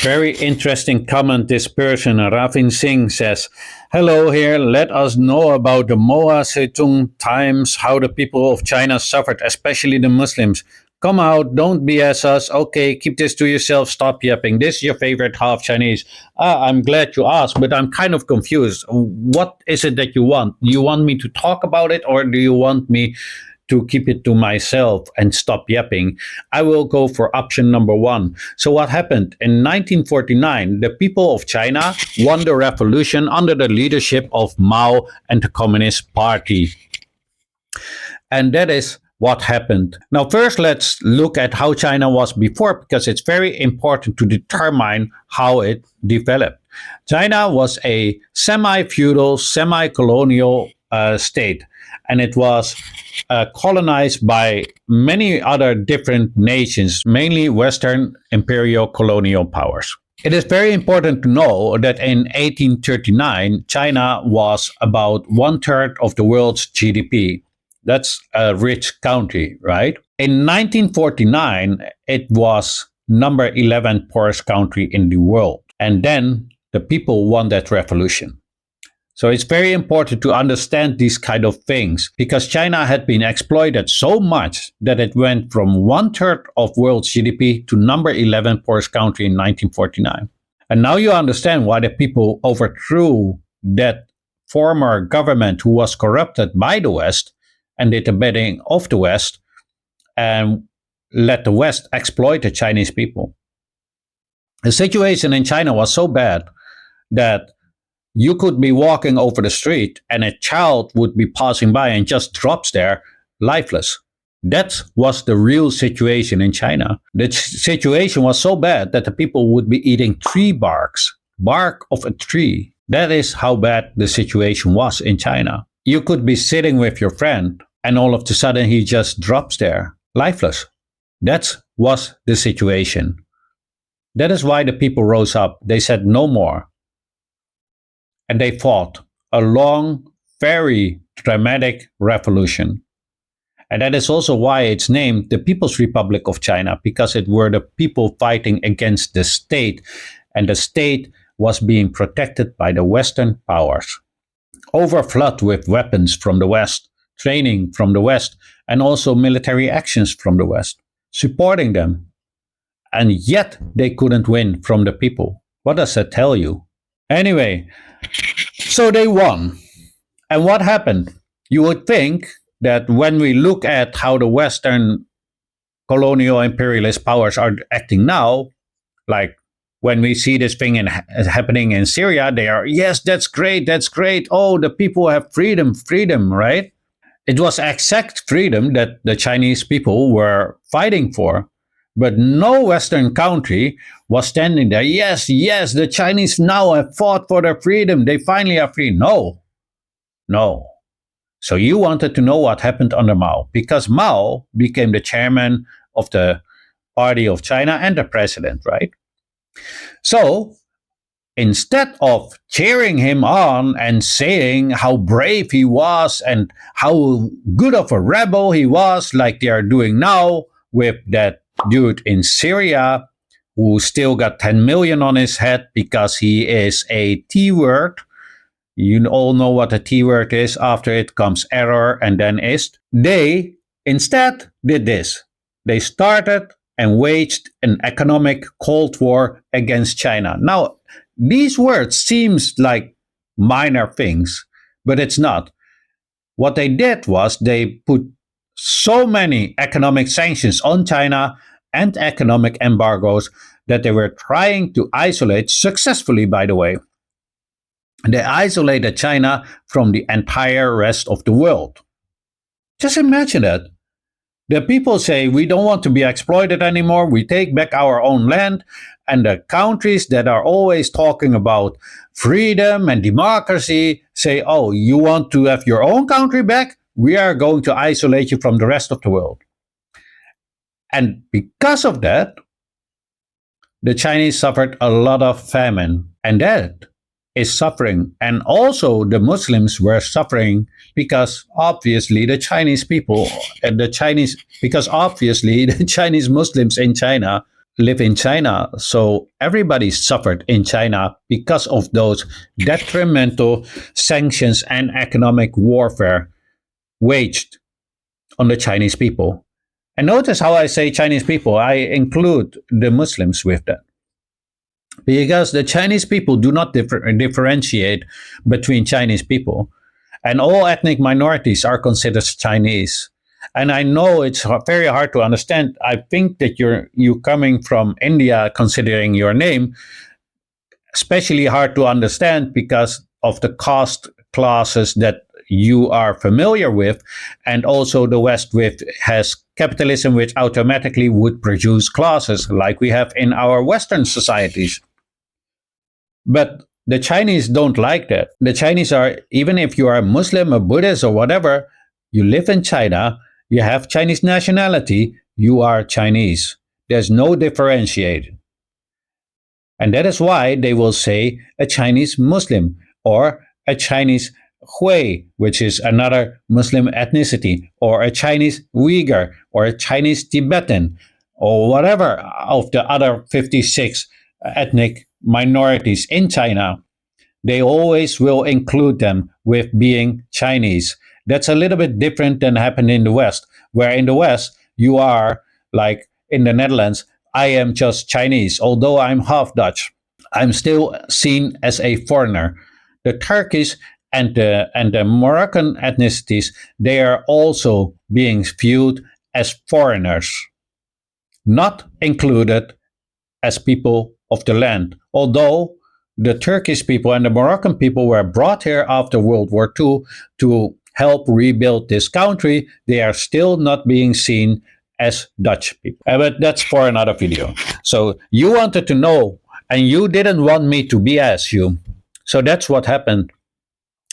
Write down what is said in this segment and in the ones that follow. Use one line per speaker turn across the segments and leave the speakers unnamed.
Very interesting comment. This person, Ravin Singh, says, "Hello here. Let us know about the Mao Zedong times, how the people of China suffered, especially the Muslims. Come out, don't BS us. Okay, keep this to yourself. Stop yapping. This is your favorite half Chinese." I'm glad you asked, but I'm kind of confused. What is it that you want? Do you want me to talk about it, or do you want me to keep it to myself and stop yapping? I will go for option number one. So what happened? In 1949, the people of China won the revolution under the leadership of Mao and the Communist Party. And that is what happened. Now, first, let's look at how China was before, because it's very important to determine how it developed. China was a semi-feudal, semi-colonial state, and it was colonized by many other different nations, mainly Western imperial colonial powers. It is very important to know that in 1839, China was about 1/3 of the world's GDP. That's a rich country, right? In 1949, it was number 11 poorest country in the world. And then the people won that revolution. So it's very important to understand these kind of things, because China had been exploited so much that it went from 1/3 of world's GDP to number 11 poorest country in 1949. And now you understand why the people overthrew that former government who was corrupted by the West and did the bidding of the West and let the West exploit the Chinese people. The situation in China was so bad that you could be walking over the street and a child would be passing by and just drops there lifeless. That was the real situation in China. The situation was so bad that the people would be eating tree bark of a tree. That is how bad the situation was in China. You could be sitting with your friend and all of a sudden he just drops there lifeless. That was the situation. That is why the people rose up. They said no more. And they fought a long, very dramatic revolution. And that is also why it's named the People's Republic of China, because it were the people fighting against the state, and the state was being protected by the Western powers. Overflowed with weapons from the West, training from the West, and also military actions from the West, supporting them. And yet they couldn't win from the people. What does that tell you? Anyway, so they won. And what happened? You would think that when we look at how the Western colonial imperialist powers are acting now, like when we see this thing happening in Syria, they are, yes, that's great, that's great. Oh, the people have freedom, right? It was exact freedom that the Chinese people were fighting for. But no Western country was standing there. Yes, the Chinese now have fought for their freedom. They finally are free. No. So you wanted to know what happened under Mao, because Mao became the chairman of the Party of China and the president, right? So instead of cheering him on and saying how brave he was and how good of a rebel he was, like they are doing now with that dude in Syria who still got 10 million on his head because he is a T-word. You all know what a T-word is. After it comes error and then ist. They instead did this. They started and waged an economic Cold War against China. Now, these words seems like minor things, but it's not. What they did was they put so many economic sanctions on China and economic embargoes that they were trying to isolate, successfully by the way. They isolated China from the entire rest of the world. Just imagine that. The people say, we don't want to be exploited anymore, we take back our own land, and the countries that are always talking about freedom and democracy say, oh, you want to have your own country back? We are going to isolate you from the rest of the world. And because of that, the Chinese suffered a lot of famine, and that is suffering. And also the Muslims were suffering because obviously the Chinese people and because obviously the Chinese Muslims in China live in China. So everybody suffered in China because of those detrimental sanctions and economic warfare waged on the Chinese people. And notice how I say Chinese people, I include the Muslims with that. Because the Chinese people do not differentiate between Chinese people, and all ethnic minorities are considered Chinese. And I know it's very hard to understand. I think that you coming from India, considering your name, especially hard to understand because of the caste classes that you are familiar with, and also the West with has capitalism, which automatically would produce classes like we have in our Western societies. But the Chinese don't like that. The Chinese are, even if you are a Muslim, a Buddhist, or whatever, you live in China, you have Chinese nationality, you are Chinese. There's no differentiate. And that is why they will say a Chinese Muslim or a Chinese Hui, which is another Muslim ethnicity, or a Chinese Uyghur, or a Chinese Tibetan, or whatever of the other 56 ethnic minorities in China. They always will include them with being Chinese. That's a little bit different than happened in the West, where in the West, you are like in the Netherlands, I am just Chinese, although I'm half Dutch. I'm still seen as a foreigner. The Turkish and the Moroccan ethnicities, they are also being viewed as foreigners, not included as people of the land. Although the Turkish people and the Moroccan people were brought here after World War II to help rebuild this country, they are still not being seen as Dutch people. But that's for another video. So you wanted to know, and you didn't want me to BS you. So that's what happened.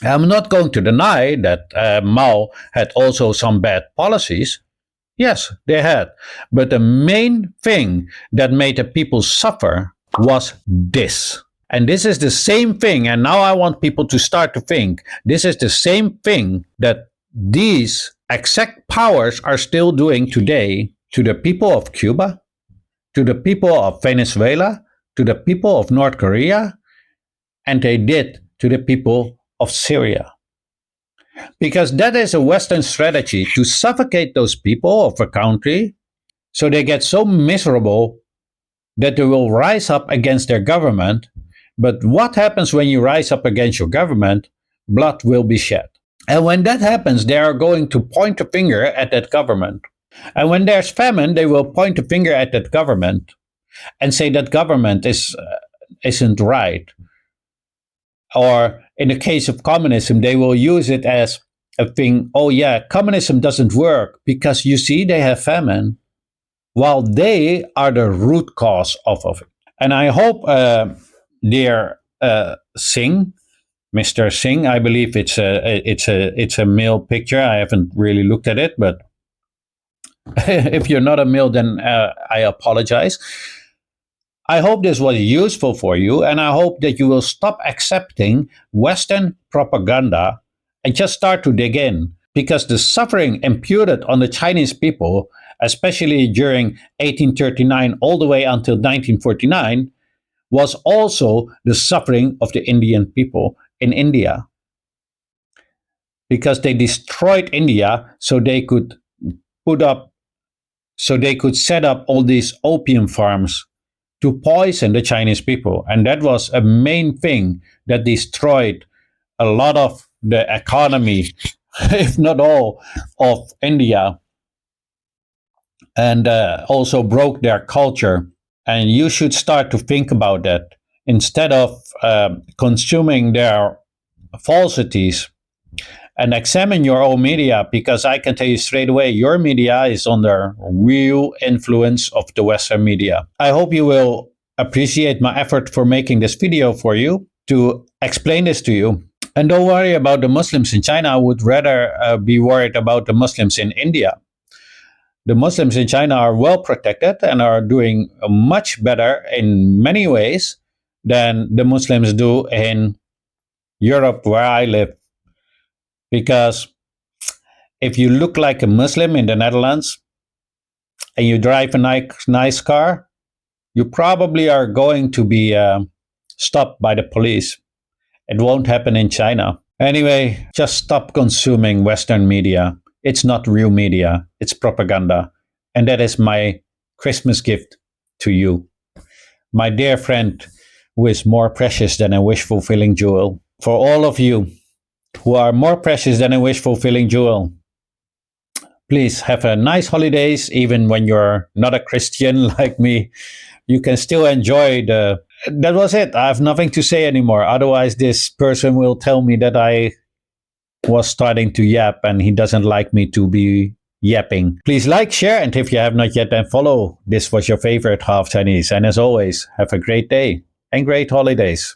I'm not going to deny that Mao had also some bad policies. Yes, they had. But the main thing that made the people suffer was this. And this is the same thing. And now I want people to start to think this is the same thing that these exact powers are still doing today to the people of Cuba, to the people of Venezuela, to the people of North Korea, and they did to the people of Syria. Because that is a Western strategy to suffocate those people of a country so they get so miserable that they will rise up against their government. But what happens when you rise up against your government? Blood will be shed. And when that happens, they are going to point a finger at that government. And when there's famine, they will point a finger at that government and say that government isn't right. Or in the case of communism, they will use it as a thing. Oh yeah, communism doesn't work because you see they have famine, while they are the root cause of it. And I hope dear Singh, Mr. Singh, I believe it's a male picture. I haven't really looked at it, but if you're not a male, then I apologize. I hope this was useful for you, and I hope that you will stop accepting Western propaganda and just start to dig in. Because the suffering imputed on the Chinese people, especially during 1839 all the way until 1949, was also the suffering of the Indian people in India. Because they destroyed India so they could set up all these opium farms to poison the Chinese people. And that was a main thing that destroyed a lot of the economy, if not all, of India, and also broke their culture. And you should start to think about that instead of consuming their falsities, and examine your own media, because I can tell you straight away, your media is under real influence of the Western media. I hope you will appreciate my effort for making this video for you to explain this to you. And don't worry about the Muslims in China. I would rather be worried about the Muslims in India. The Muslims in China are well protected and are doing much better in many ways than the Muslims do in Europe, where I live. Because if you look like a Muslim in the Netherlands and you drive a nice car, you probably are going to be stopped by the police. It won't happen in China. Anyway, just stop consuming Western media. It's not real media, it's propaganda. And that is my Christmas gift to you, my dear friend, who is more precious than a wish fulfilling jewel. For all of you who are more precious than a wish fulfilling jewel, please have a nice holidays, even when you're not a Christian like me. You can still enjoy the. That was it. I have nothing to say anymore. Otherwise, this person will tell me that I was starting to yap and he doesn't like me to be yapping. Please like, share, and if you have not yet, then follow. This was your favorite Half Chinese. And as always, have a great day and great holidays.